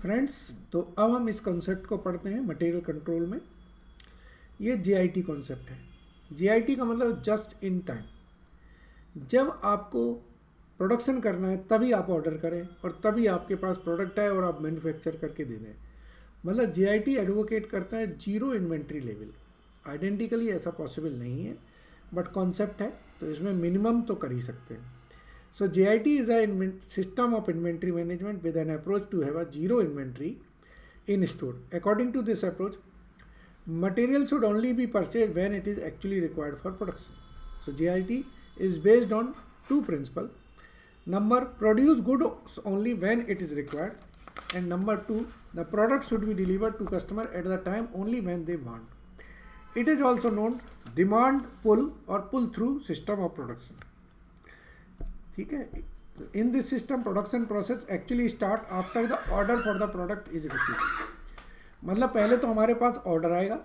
Friends, तो अब हम इस कॉन्सेप्ट को पढ़ते हैं मटेरियल कंट्रोल में। ये जीआईटी कॉन्सेप्ट है। जीआईटी का मतलब जस्ट इन टाइम। जब आपको प्रोडक्शन करना है तभी आप ऑर्डर करें और तभी आपके पास प्रोडक्ट है और आप मैन्युफैक्चर करके दे दें। मतलब जीआईटी एडवोकेट करता है जीरो इन्वेंट्री लेवल। आइडेंटिकली ऐसा पॉसिबल नहीं है, बट कॉन्सेप्ट है, तो इसमें मिनिमम तो कर ही सकते हैं। So JIT is a system of inventory management with an approach to have a zero inventory in store. According to this approach, material should only be purchased when it is actually required for production. So JIT is based on two principles. Number, produce goods only when it is required, and number two, the product should be delivered to customer at the time only when they want. It is also known demand pull or pull through system of production. ठीक है। In this system production process actually start after the order for the product is receive. मतलब पहले तो हमारे पास order आएगा,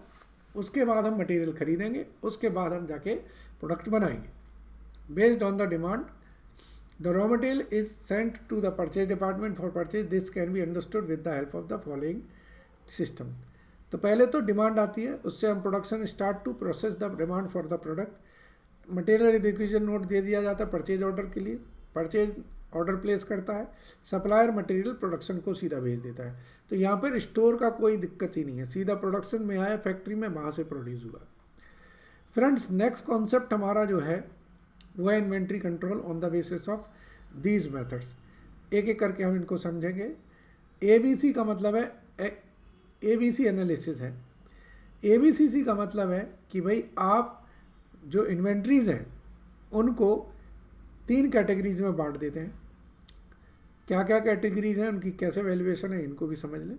उसके बाद हम मटेरियल खरीदेंगे, उसके बाद हम जाके प्रोडक्ट बनाएंगे। Based on the demand the raw material is sent to the purchase department for purchase. This can be understood with the help of the following system. तो पहले तो डिमांड आती है, उससे हम production start to process the demand for the product. Material requisition note दे दिया जाता है परचेज ऑर्डर के लिए, परचेज ऑर्डर प्लेस करता है, सप्लायर मटेरियल प्रोडक्शन को सीधा भेज देता है। तो यहाँ पर स्टोर का कोई दिक्कत ही नहीं है, सीधा प्रोडक्शन में आया फैक्ट्री में, वहाँ से प्रोड्यूस हुआ। फ्रेंड्स, नेक्स्ट कॉन्सेप्ट हमारा जो है वो है inventory control on the basis of these methods. एक एक करके हम इनको समझेंगे। ABC का मतलब है ABC एनालिसिस है। ABCC का मतलब है कि भाई आप जो इन्वेंट्रीज हैं उनको 3 कैटेगरीज में बांट देते हैं। क्या क्या कैटेगरीज हैं, उनकी कैसे वैल्यूएशन है, इनको भी समझ लें।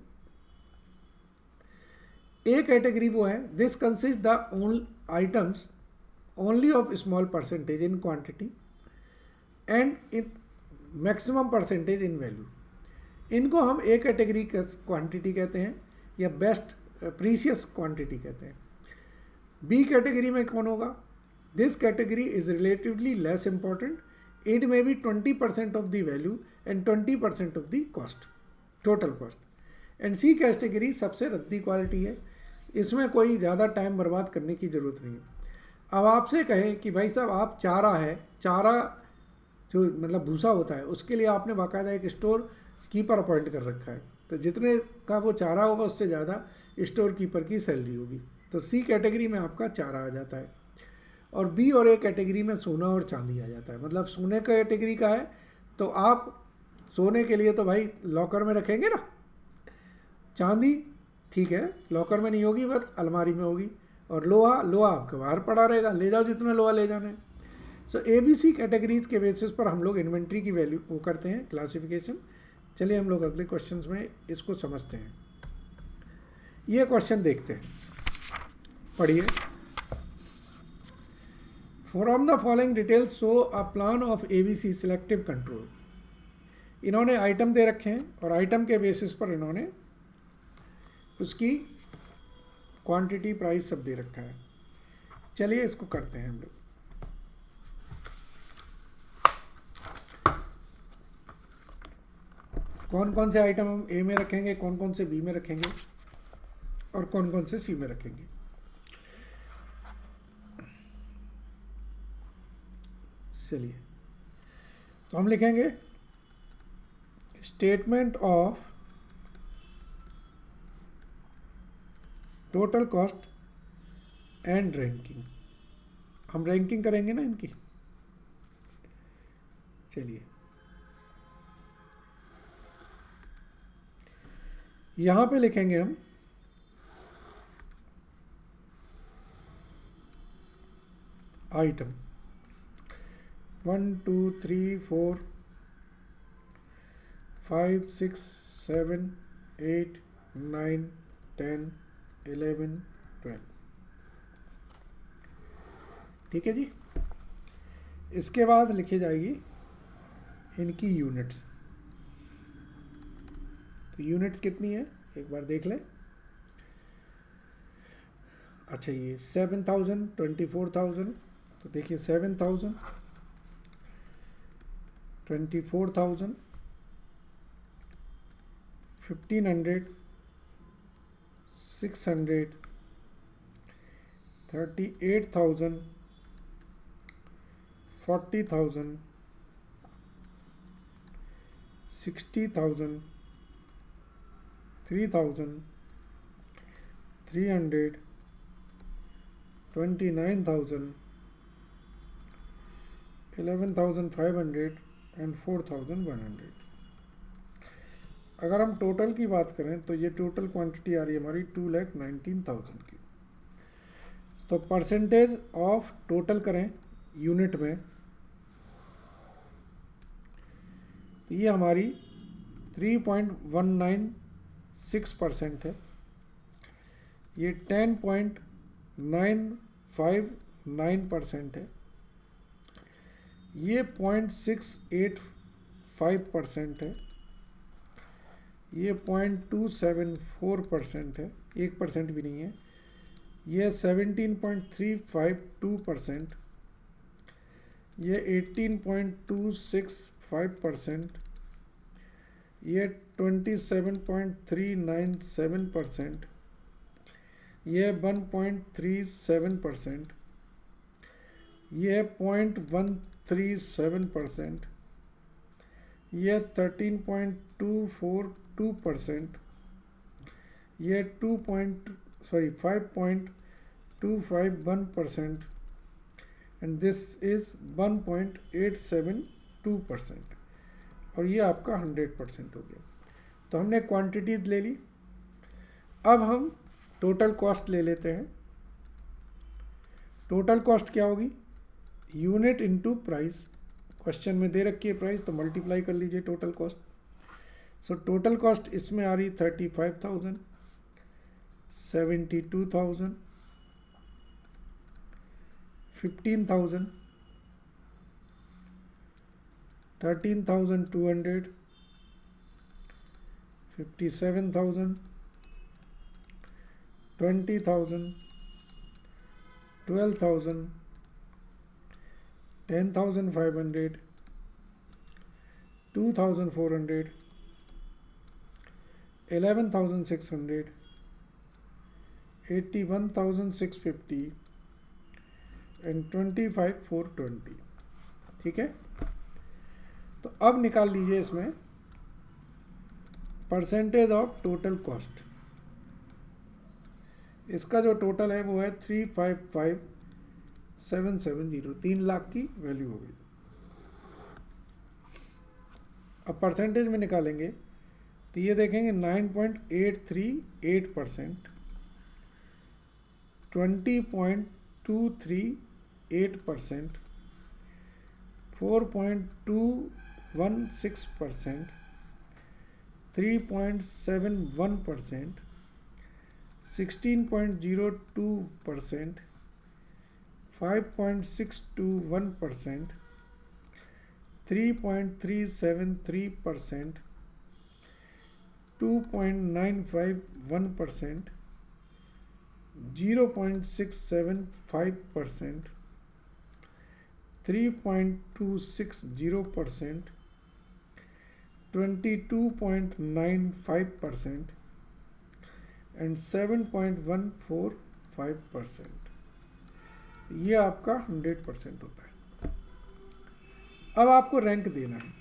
ए कैटेगरी वो है, this consist the items only of small percentage in quantity and in maximum percentage in value. इनको हम ए कैटेगरी क्वांटिटी कहते हैं या बेस्ट प्रीशियस क्वांटिटी कहते हैं। बी कैटेगरी में कौन होगा? This category is relatively less important. It may be 20% of the value and 20% of the cost, total cost. And C category सबसे रद्दी क्वालिटी है, इसमें कोई ज़्यादा टाइम बर्बाद करने की ज़रूरत नहीं है। अब आपसे कहें कि भाई साहब आप चारा जो मतलब भूसा होता है, उसके लिए आपने बाकायदा एक स्टोर कीपर अपॉइंट कर रखा है, तो जितने का वो चारा होगा उससे ज़्यादा स्टोर कीपर की सैलरी होगी। तो सी कैटेगरी में आपका चारा आ जाता है, और बी और ए कैटेगरी में सोना और चांदी आ जाता है। मतलब सोने का कैटेगरी का है तो आप सोने के लिए तो भाई लॉकर में रखेंगे ना, चांदी ठीक है लॉकर में नहीं होगी, बस अलमारी में होगी। और लोहा आपके बाहर पड़ा रहेगा, ले जाओ जितना लोहा ले जाना है। सो ABC कैटेगरीज के बेसिस पर हम लोग इन्वेंट्री की वैल्यू वो करते हैं, क्लासिफिकेशन। चलिए हम लोग अगले क्वेश्चन में इसको समझते हैं। ये क्वेश्चन देखते हैं, पढ़िए। From the following details show a plan of ABC selective control. इन्होंने आइटम दे रखे हैं और आइटम के बेसिस पर इन्होंने उसकी क्वांटिटी प्राइस सब दे रखा है। चलिए इसको करते हैं हम लोग। कौन कौन से आइटम हम ए में रखेंगे, कौन कौन से बी में रखेंगे और कौन कौन से सी में रखेंगे। चलिए तो हम लिखेंगे statement of total cost and ranking. हम रैंकिंग करेंगे ना इनकी। चलिए यहां पे लिखेंगे हम आइटम 1 2 3 4 5 6 7 8 9 10 11 12। ठीक है जी। इसके बाद लिखी जाएगी इनकी यूनिट्स। तो यूनिट्स कितनी है एक बार देख लें। अच्छा ये 7,000 24,000, तो देखिए 7,000 24,000 1500, 600, 38,000, 40,000, 60,000, 3,000, 300, 29,000, 11,500 एंड 4,100। अगर हम टोटल की बात करें तो ये टोटल क्वांटिटी आ रही है हमारी 2,19,000 की। तो परसेंटेज ऑफ टोटल करें यूनिट में, तो ये हमारी 3.196% है, ये 10.959% है, ये 0.685% है, ये 0.274% है, 1% भी नहीं है, ये 17.352%, ये 18.265%, ये 27.397%, ये 1.37%, ये 0.137%, ये 13.242%, ये 5.251%, एंड दिस इज 1.872%, और ये आपका 100% हो गया। तो हमने क्वांटिटीज ले ली। अब हम टोटल कॉस्ट ले लेते हैं। टोटल कॉस्ट क्या होगी? Unit into price. क्वेश्चन में दे रखी है प्राइस, तो मल्टीप्लाई कर लीजिए total cost. So total cost इसमें आ रही 35,000, 72,000, 15,000, 13,200, 57,000, 20,000, 12,000, 10,500, 2,400, 11,600, 81,650 एंड 25,420। ठीक है, तो अब निकाल लीजिए इसमें परसेंटेज ऑफ टोटल कॉस्ट। इसका जो टोटल है वो है 355,770, 3 लाख की वैल्यू हो गई। अब परसेंटेज में निकालेंगे तो ये देखेंगे 9.838%, 20.238%, 4.216%, 3.71%, 16.02%, 5.621%, 3.373%, 2.951%, 0.675%, 3.260%, 22.95% एंड 7.145%। ये आपका 100% होता है। अब आपको रैंक देना है,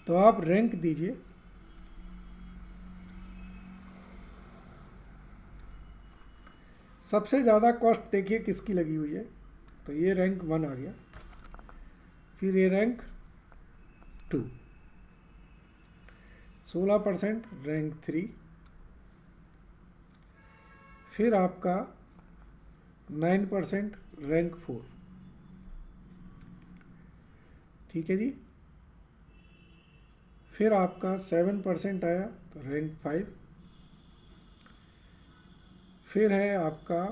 तो आप रैंक दीजिए। सबसे ज़्यादा कॉस्ट देखिए किसकी लगी हुई है, तो ये रैंक 1 आ गया, फिर ये रैंक 2, 16% रैंक 3, फिर आपका 9% रैंक 4। ठीक है जी, फिर आपका 7% आया तो रैंक 5, फिर है आपका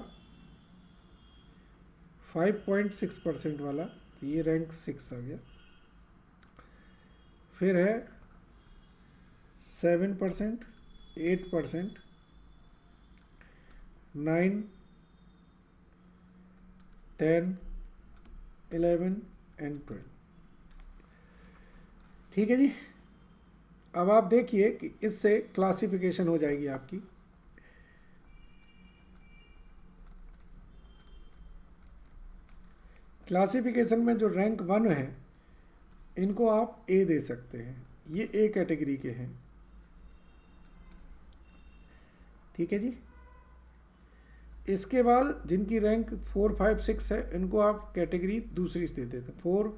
5.6% वाला, तो ये रैंक 6 आ गया, फिर है 7%, 8%, 9, 10, 11 एंड 12। ठीक है जी, अब आप देखिए कि इससे क्लासिफिकेशन हो जाएगी आपकी। क्लासिफिकेशन में जो रैंक 1 है इनको आप ए दे सकते हैं, ये ए कैटेगरी के हैं, ठीक है जी। इसके बाद जिनकी रैंक 4, 5, 6 है इनको आप कैटेगरी दूसरी दे देते हैं, 4,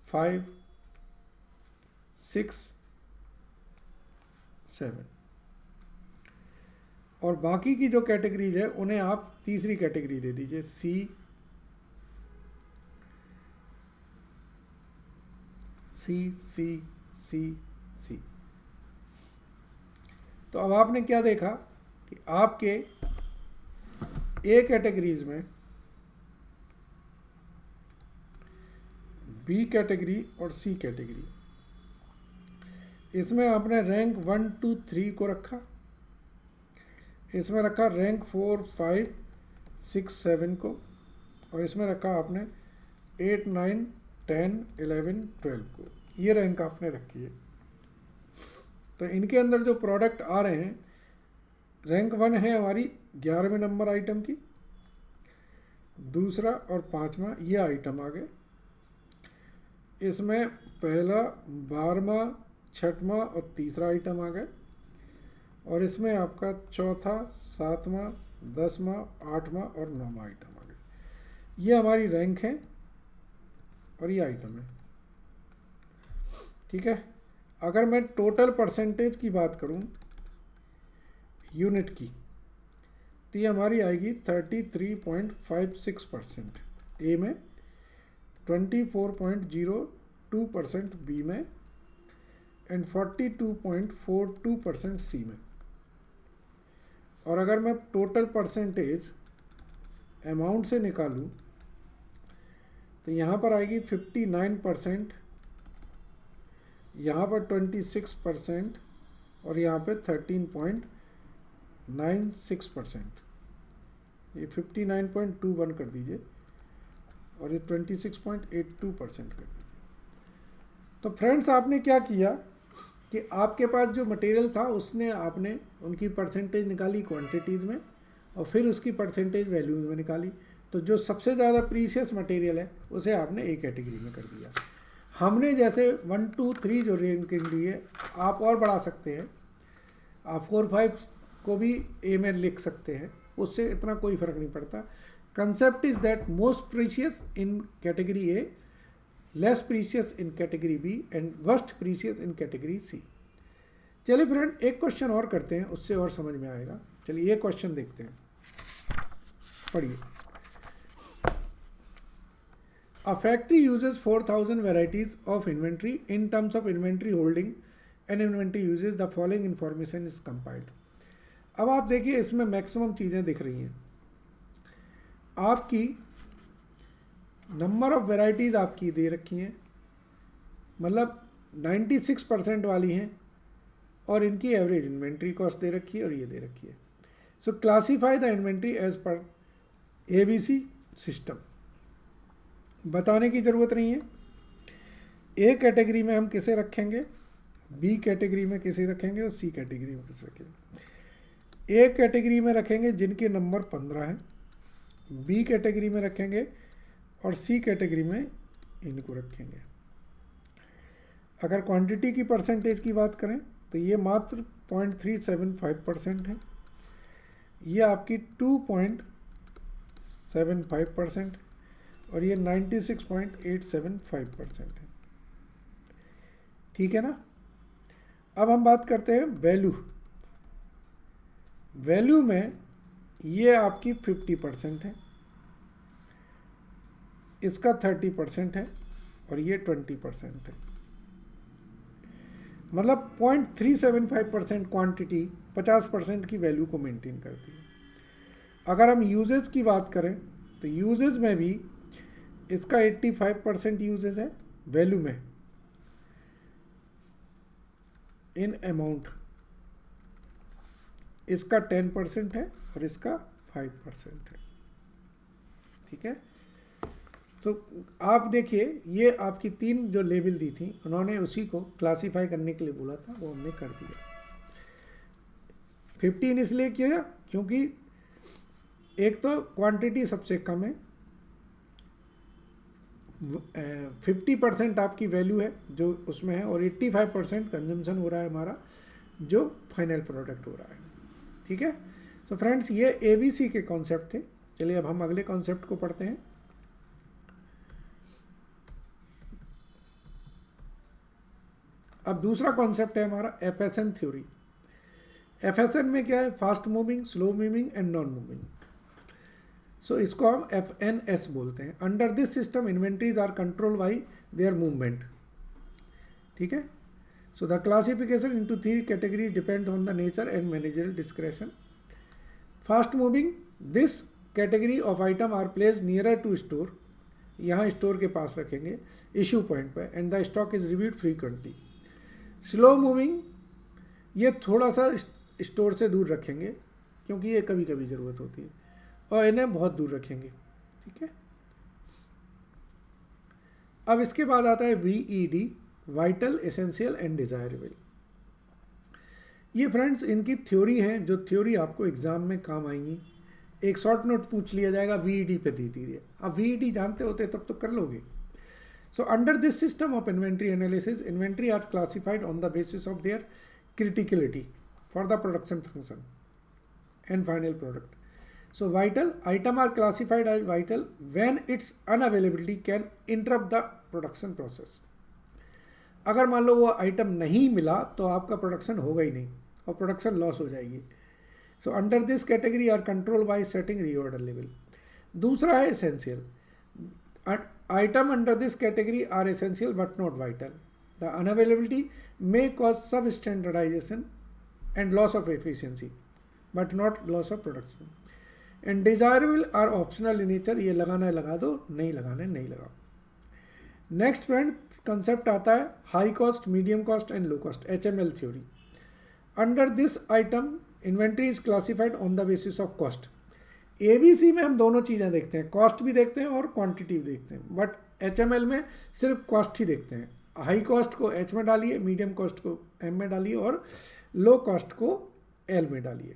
5, 6, 7। और बाकी की जो कैटेगरीज है उन्हें आप तीसरी कैटेगरी दे दीजिए, सी, सी, सी, सी, सी। तो अब आपने क्या देखा कि आपके ए कैटेगरीज में बी कैटेगरी और सी कैटेगरी, इसमें आपने रैंक 1, 2, 3 को रखा, इसमें रखा रैंक 4, 5, 6, 7 को, और इसमें रखा आपने 8, 9, 10, 11, 12 को। ये रैंक आपने रखी है। तो इनके अंदर जो प्रोडक्ट आ रहे हैं, रैंक 1 है हमारी 11वें नंबर आइटम की, दूसरा और 5वां ये आइटम आ गए। इसमें पहला, 12वां, 6वां और तीसरा आइटम आ गए, और इसमें आपका चौथा, 7वां, 10वां, 8वां और 9वां आइटम आ गए। ये हमारी रैंक है और ये आइटम है, ठीक है। अगर मैं टोटल परसेंटेज की बात करूं यूनिट की, तो ये हमारी आएगी 33.56% ए में, 24.02% बी में एंड 42.42% सी में। और अगर मैं टोटल परसेंटेज अमाउंट से निकालूं तो यहाँ पर आएगी 59%, यहाँ पर 26% और यहाँ पे 13.96%। ये 59.21 कर दीजिए और ये 26.82% कर दीजिए। तो फ्रेंड्स आपने क्या किया कि आपके पास जो मटेरियल था उसने आपने उनकी परसेंटेज निकाली क्वांटिटीज़ में और फिर उसकी परसेंटेज वैल्यूज में निकाली। तो जो सबसे ज़्यादा प्रीशियस मटेरियल है उसे आपने ए कैटेगरी में कर दिया। हमने जैसे 1, 2, 3 जो रैंकिंग ली है आप और बढ़ा सकते हैं, आप 4, 5 को भी ए में लिख सकते हैं, उससे इतना कोई फ़र्क नहीं पड़ता। Concept is that most precious in category A, less precious in category B and worst precious in category C. चलिए फ्रेंड एक क्वेश्चन और करते हैं, उससे और समझ में आएगा। चलिए ये क्वेश्चन देखते हैं, पढ़िए। A factory uses 4000 varieties of inventory. In terms of inventory holding and inventory uses, the following information is compiled. अब आप देखिए इसमें मैक्सिमम चीज़ें दिख रही हैं। आपकी नंबर ऑफ वैरायटीज़ आपकी दे रखी हैं, मतलब 96% वाली हैं, और इनकी एवरेज इन्वेंट्री कॉस्ट दे रखी है और ये दे रखी है। So classify the inventory as per ABC system. बताने की ज़रूरत नहीं है। ए कैटेगरी में हम किसे रखेंगे, बी कैटेगरी में किसे रखेंगे और सी कैटेगरी में किसे रखेंगे। ए कैटेगरी में रखेंगे जिनके नंबर 15 हैं, बी कैटेगरी में रखेंगे और सी कैटेगरी में इनको रखेंगे। अगर क्वांटिटी की परसेंटेज की बात करें तो ये मात्र 0.375% है, ये आपकी 2.75% और ये 96.875% है, ठीक है ना। अब हम बात करते हैं वैल्यू। वैल्यू में ये आपकी 50% है, इसका 30% है और ये 20% है। मतलब 0.375% क्वांटिटी 50% की वैल्यू को मेंटेन करती है। अगर हम यूजेज की बात करें तो यूजेज में भी इसका 85% यूजेज है वैल्यू में, इन अमाउंट इसका 10% है और इसका 5% है, ठीक है। तो आप देखिए, ये आपकी 3 जो लेवल दी थी, उन्होंने उसी को क्लासीफाई करने के लिए बोला था, वो हमने कर दिया। 15 इसलिए किया क्योंकि एक तो क्वांटिटी सबसे कम है, 50% आपकी वैल्यू है जो उसमें है, और 85% कंजम्पशन हो रहा है हमारा, जो फाइनल प्रोडक्ट हो रहा है। ठीक है। सो फ्रेंड्स, ये ABC के कॉन्सेप्ट थे। चलिए अब हम अगले कॉन्सेप्ट को पढ़ते हैं। अब दूसरा कॉन्सेप्ट है हमारा FSN थ्योरी। FSN में क्या है? Fast moving, slow moving and non moving. So इसको हम FNS बोलते हैं। Under this system inventories are control by their movement. ठीक है। So the classification into 3 categories depends on the nature and managerial discretion. Fast moving, this category of item are place nearer to store, यहाँ store के पास रखेंगे, issue point पर, and the stock is reviewed frequently. Slow moving, ये थोड़ा सा store से दूर रखेंगे क्योंकि ये कभी कभी ज़रूरत होती है, और इन्हें बहुत दूर रखेंगे। ठीक है। अब इसके बाद आता है VED, vital, essential and desirable. ये फ्रेंड्स इनकी थ्योरी हैं, जो थ्योरी आपको एग्जाम में काम आएंगी। एक शॉर्ट नोट पूछ लिया जाएगा VED पे दे दीजिए। अब VED जानते होते तब तो कर लोगे। So under this system of inventory analysis, inventory are classified on the basis of their criticality for the production function and final product. So vital item are classified as vital when its unavailability can interrupt the production process. अगर मान लो वो item नहीं मिला तो आपका production होगा ही नहीं और प्रोडक्शन लॉस हो जाएगी। So under this category are control by setting reorder level. दूसरा है essential. Item under this category are essential but not vital. The unavailability may cause substandardization and loss of efficiency, but not loss of production. And desirable are optional in nature. ये लगाना है लगा दो, नहीं लगाना है नहीं लगाओ। नेक्स्ट फ्रेंड कंसेप्ट आता है high cost, medium cost and low cost, HML theory. Under this item inventory is classified on the basis of cost. ABC में हम दोनों चीज़ें देखते हैं, कॉस्ट भी देखते हैं और क्वांटिटी भी देखते हैं, बट HML में सिर्फ कॉस्ट ही देखते हैं। हाई कॉस्ट को H में डालिए, मीडियम कॉस्ट को M में डालिए और लो कॉस्ट को L में डालिए।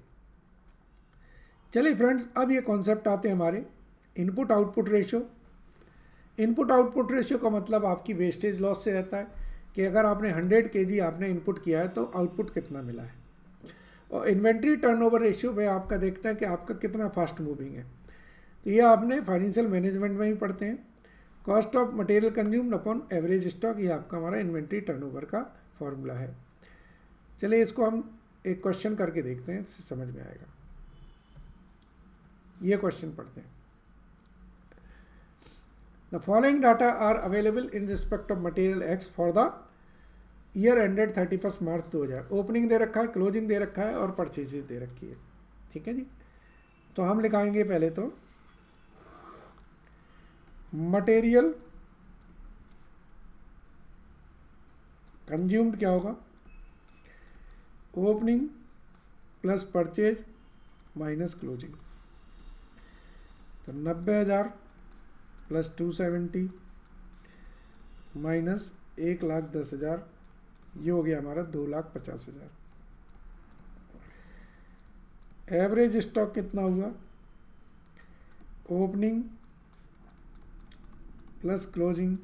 चलिए फ्रेंड्स, अब ये कॉन्सेप्ट आते हैं हमारे input output ratio. Input output ratio का मतलब आपकी वेस्टेज लॉस से रहता है कि अगर आपने 100 kg आपने इनपुट किया है तो आउटपुट कितना मिला है। और इन्वेंट्री टर्नओवर रेशियो में आपका देखता है कि आपका कितना फास्ट मूविंग है। तो ये आपने फाइनेंशियल मैनेजमेंट में भी पढ़ते हैं। Cost of material consumed upon average stock, ये आपका हमारा इन्वेंट्री टर्नओवर का फॉर्मूला है। चलिए इसको हम एक क्वेश्चन करके देखते हैं, इससे समझ में आएगा। ये क्वेश्चन पढ़ते हैं। The following data are available in respect of material X for the year ended 31 March 2000। Opening दे रखा है, क्लोजिंग दे रखा है और परचेजेस दे रखी है। ठीक है जी। तो हम लिखाएंगे पहले तो मटेरियल कंज्यूम्ड क्या होगा, opening plus purchase minus closing. तो 90,000 प्लस 270 माइनस 1,10,000, ये हो गया हमारा 2,50,000। एवरेज स्टॉक कितना हुआ, opening plus closing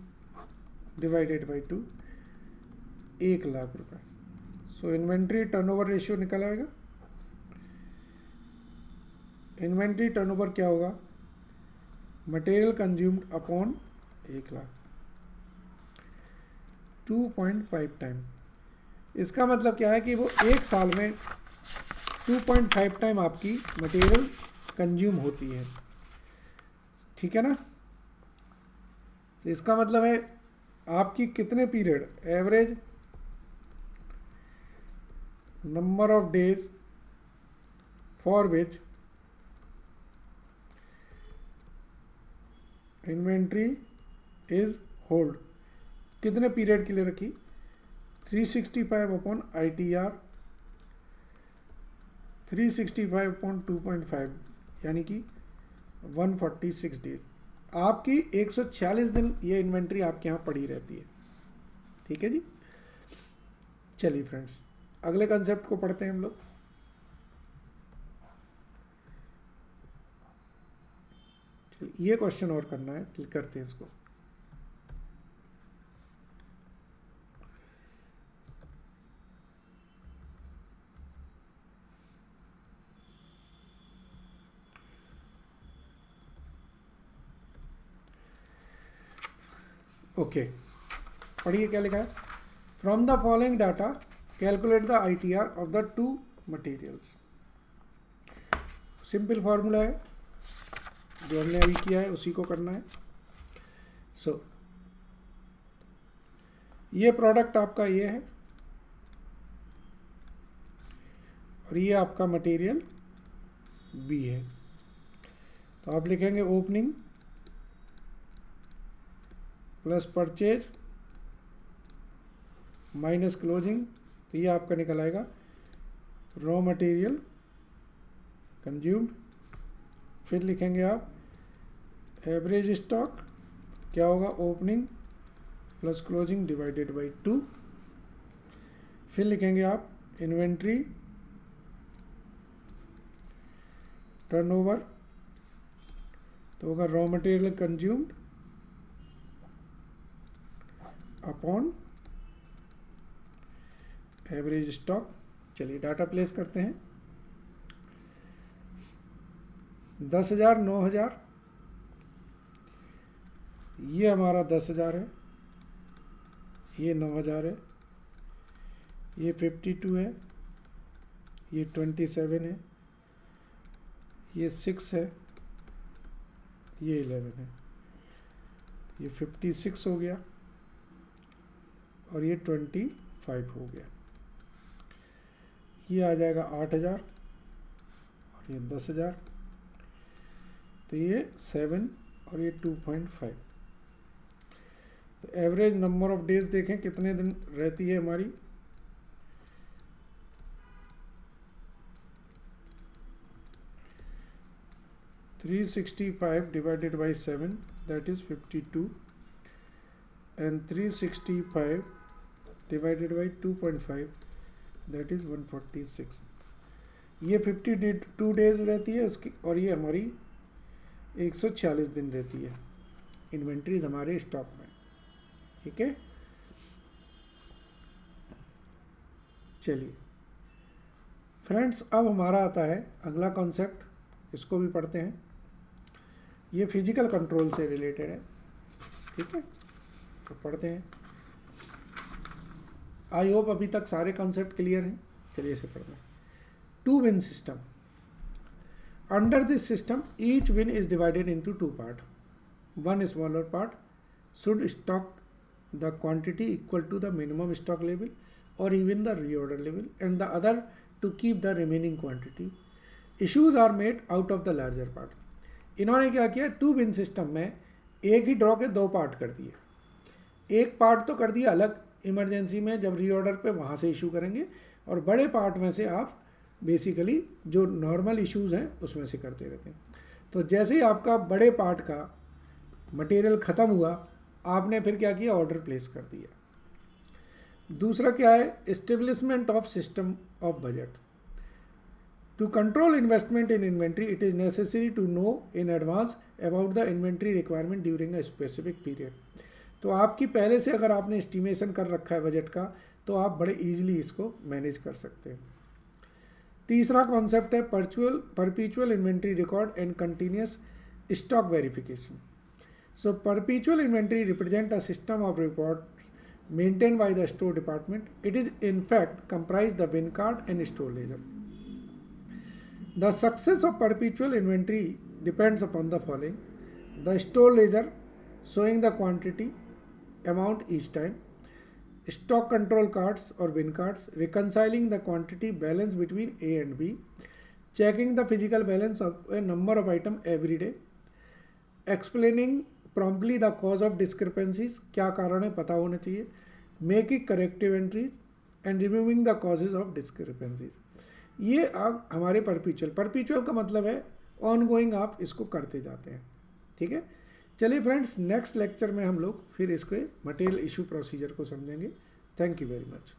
divided by 2, 1,00,000 रुपये। सो इन्वेंट्री टर्नओवर रेशियो निकल आएगा। इन्वेंट्री टर्नओवर क्या होगा, मटेरियल कंज्यूम्ड अपॉन 1,00,000, 2.5 टाइम। इसका मतलब क्या है कि वो एक साल में 2.5 टाइम आपकी मटेरियल कंज्यूम होती है। ठीक है ना। तो इसका मतलब है आपकी कितने period, average number of days for which inventory is hold, कितने पीरियड के लिए रखी, 365 अपॉन ITR, 365 अपॉन 2.5 यानी कि 146 डेज। आपकी 146 दिन ये इन्वेंट्री आपके यहाँ पड़ी रहती है। ठीक है जी। चलिए फ्रेंड्स, अगले कंसेप्ट को पढ़ते हैं हम लोग। ये क्वेश्चन और करना है, क्लिक करते हैं इसको। ओके, पढ़िए क्या लिखा है। From the following data calculate the ITR of the two materials. Simple formula है, जो हमने अभी किया है उसी को करना है। सो ये प्रोडक्ट आपका ये है और ये आपका मटेरियल बी है। तो आप लिखेंगे opening plus purchase minus closing, तो ये आपका निकल आएगा रॉ मटेरियल कंज्यूम्ड। फिर लिखेंगे आप एवरेज स्टॉक, क्या होगा opening plus closing divided by 2। फिर लिखेंगे आप इन्वेंट्री टर्नओवर, तो होगा raw material consumed upon average stock. चलिए डाटा प्लेस करते हैं। 10,000 9,000, ये हमारा 10,000 है, ये 9,000 है, ये 52 है, ये 27 है, ये 6 है, ये 11 है, ये 56 हो गया और ये 25 हो गया। ये आ जाएगा 8,000 और ये 10,000, तो ये 7 और ये 2.5। तो एवरेज नंबर ऑफ डेज देखें कितने दिन रहती है हमारी। (365 divided by 7 that is 52 and 365 divided by 2.5 that is 146। ये 52 डेज रहती है उसकी और ये हमारी 146 दिन रहती है इन्वेंट्रीज हमारे स्टॉक में। ठीक है, चलिए फ्रेंड्स, अब हमारा आता है अगला कॉन्सेप्ट, इसको भी पढ़ते हैं। ये फिजिकल कंट्रोल से रिलेटेड है। ठीक है, तो पढ़ते हैं। आई होप अभी तक सारे कॉन्सेप्ट क्लियर हैं। चलिए इसे पढ़ते हैं। Two bin system. Under this system each bin is divided into two part. One smaller part should stock the quantity equal to the minimum stock level और even the reorder level and the other to keep the remaining quantity. Issues are made out of the larger part. इन्होंने क्या किया, to bin system में एक ही draw के दो part कर दिए। एक पार्ट तो कर दिया अलग, इमरजेंसी में जब रीऑर्डर पे वहाँ से इशू करेंगे, और बड़े पार्ट में से आप बेसिकली जो नॉर्मल इश्यूज़ हैं उसमें से करते रहते हैं। तो जैसे ही आपका बड़े पार्ट का मटेरियल ख़त्म हुआ, आपने फिर क्या किया, ऑर्डर प्लेस कर दिया। दूसरा क्या है, establishment of system of budget. To control investment in inventory it is necessary to know in advance about the inventory requirement during a specific period. तो आपकी पहले से अगर आपने एस्टिमेशन कर रखा है बजट का, तो आप बड़े इजीली इसको मैनेज कर सकते हैं। तीसरा कॉन्सेप्ट है परपीचुअल inventory record and continuous stock verification. So परपीचुअल inventory represent a system of record maintain by the store department. It is in fact comprise the win card and store laser. The success of परपीचुअल inventory depends upon the following: the store laser showing the quantity amount each time, stock control cards or win cards reconciling the quantity balance between A and B, checking the physical balance of a number of item every day, explaining promptly the cause of discrepancies, क्या कारण है पता होना चाहिए, making corrective entries and removing the causes of discrepancies। ये आप हमारे परपीचुअल का मतलब है ऑनगोइंग आप इसको करते जाते हैं। ठीक है, चलिए फ्रेंड्स, नेक्स्ट लेक्चर में हम लोग फिर इसके मटेरियल इशू प्रोसीजर को समझेंगे। Thank you very much.